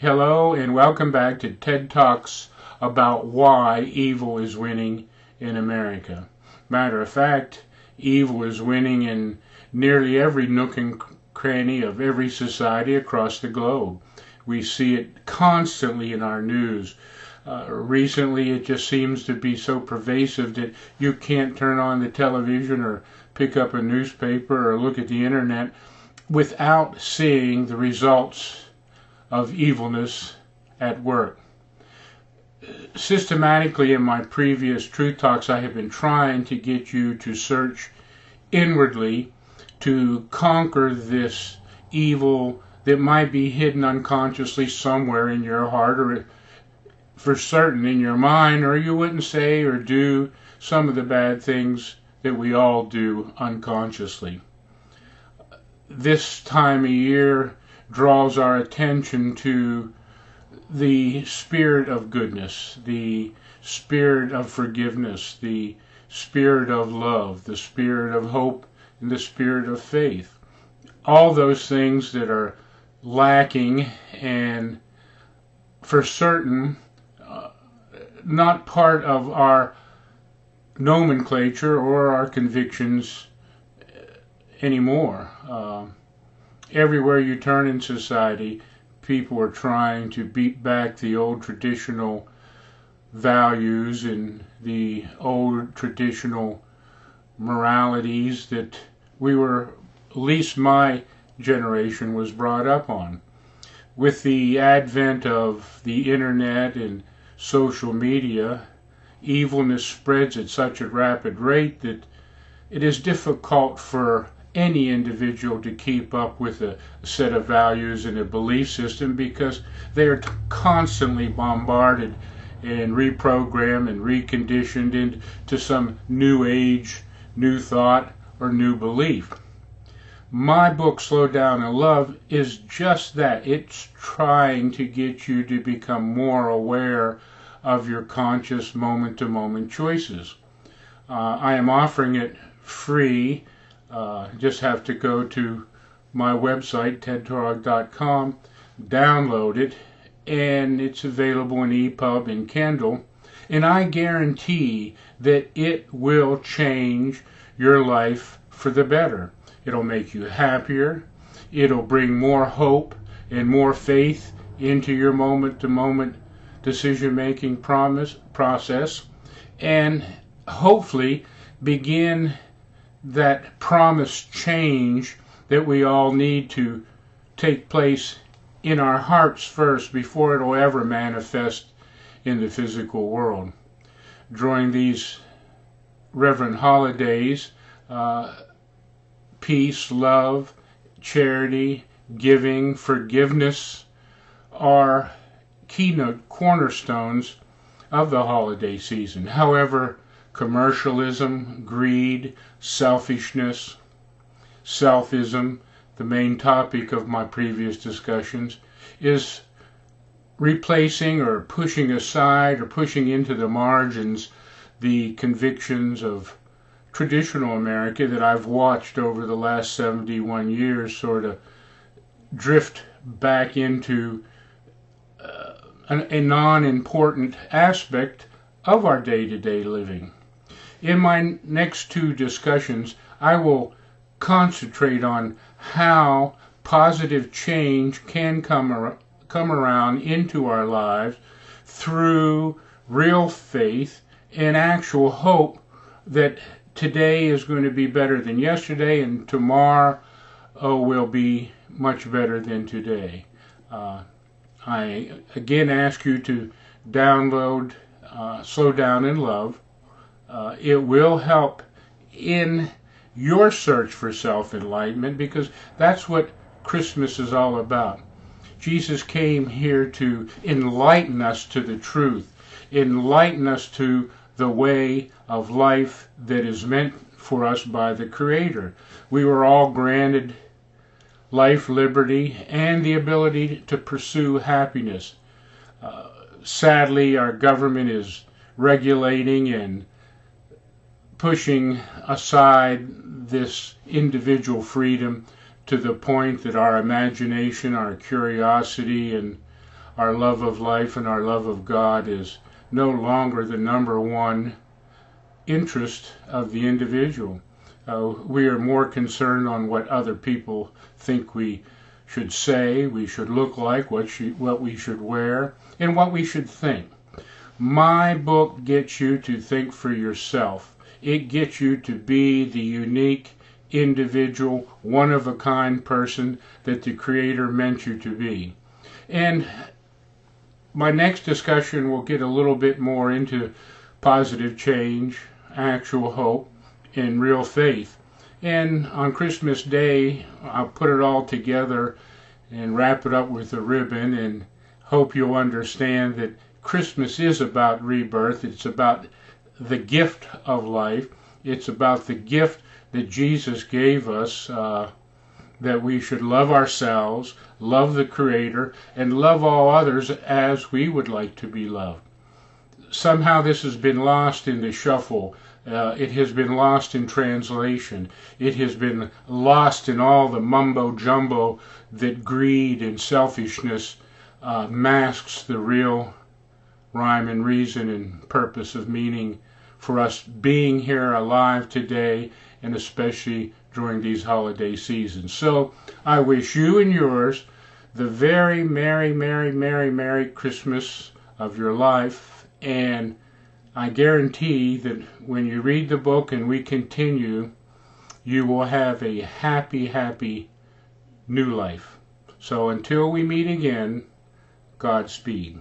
Hello and welcome back to TED Talks about why evil is winning in America. Matter of fact, evil is winning in nearly every nook and cranny of every society across the globe. We see it constantly in our news. Recently, it just seems to be so pervasive that you can't turn on the television or pick up a newspaper or look at the internet without seeing the results of evilness at work. Systematically in my previous Truth Talks, I have been trying to get you to search inwardly to conquer this evil that might be hidden unconsciously somewhere in your heart, or for certain in your mind, or you wouldn't say or do some of the bad things that we all do unconsciously. This time of year draws our attention to the spirit of goodness, the spirit of forgiveness, the spirit of love, the spirit of hope, and the spirit of faith. All those things that are lacking and for certain not part of our nomenclature or our convictions anymore. Everywhere you turn in society, people are trying to beat back the old traditional values and the old traditional moralities that at least my generation was brought up on. With the advent of the internet and social media, evilness spreads at such a rapid rate that it is difficult for any individual to keep up with a set of values and a belief system, because they are constantly bombarded and reprogrammed and reconditioned into some new age, new thought, or new belief. My book, Slow Down and Love, is just that. It's trying to get you to become more aware of your conscious moment-to-moment choices. I am offering it free. Just have to go to my website, tedtalk.com, download it, and it's available in EPUB and Kindle. And I guarantee that it will change your life for the better. It'll make you happier. It'll bring more hope and more faith into your moment-to-moment decision-making process, and hopefully begin that promised change that we all need to take place in our hearts first before it'll ever manifest in the physical world. During these reverent holidays, peace, love, charity, giving, forgiveness are keynote cornerstones of the holiday season. However, commercialism, greed, selfishness, selfism, the main topic of my previous discussions, is replacing or pushing aside or pushing into the margins the convictions of traditional America that I've watched over the last 71 years sort of drift back into a non-important aspect of our day-to-day living. In my next two discussions, I will concentrate on how positive change can come around into our lives through real faith and actual hope that today is going to be better than yesterday and tomorrow will be much better than today. I again ask you to download Slow Down and Love. It will help in your search for self-enlightenment, because that's what Christmas is all about. Jesus came here to enlighten us to the truth, enlighten us to the way of life that is meant for us by the Creator. We were all granted life, liberty, and the ability to pursue happiness. Sadly, our government is regulating and pushing aside this individual freedom to the point that our imagination, our curiosity, and our love of life and our love of God is no longer the number one interest of the individual. We are more concerned on what other people think we should say, we should look like, what we should wear, and what we should think. My book gets you to think for yourself. It gets you to be the unique, individual, one-of-a-kind person that the Creator meant you to be. And my next discussion will get a little bit more into positive change, actual hope, and real faith. And on Christmas Day, I'll put it all together and wrap it up with a ribbon and hope you'll understand that Christmas is about rebirth. It's about the gift of life. It's about the gift that Jesus gave us, that we should love ourselves, love the Creator, and love all others as we would like to be loved. Somehow this has been lost in the shuffle. It has been lost in translation. It has been lost in all the mumbo-jumbo that greed and selfishness masks the real rhyme and reason and purpose of meaning for us being here alive today, and especially during these holiday seasons. So I wish you and yours the very merry, merry, merry, merry Christmas of your life, and I guarantee that when you read the book and we continue, you will have a happy, happy new life. So until we meet again, Godspeed.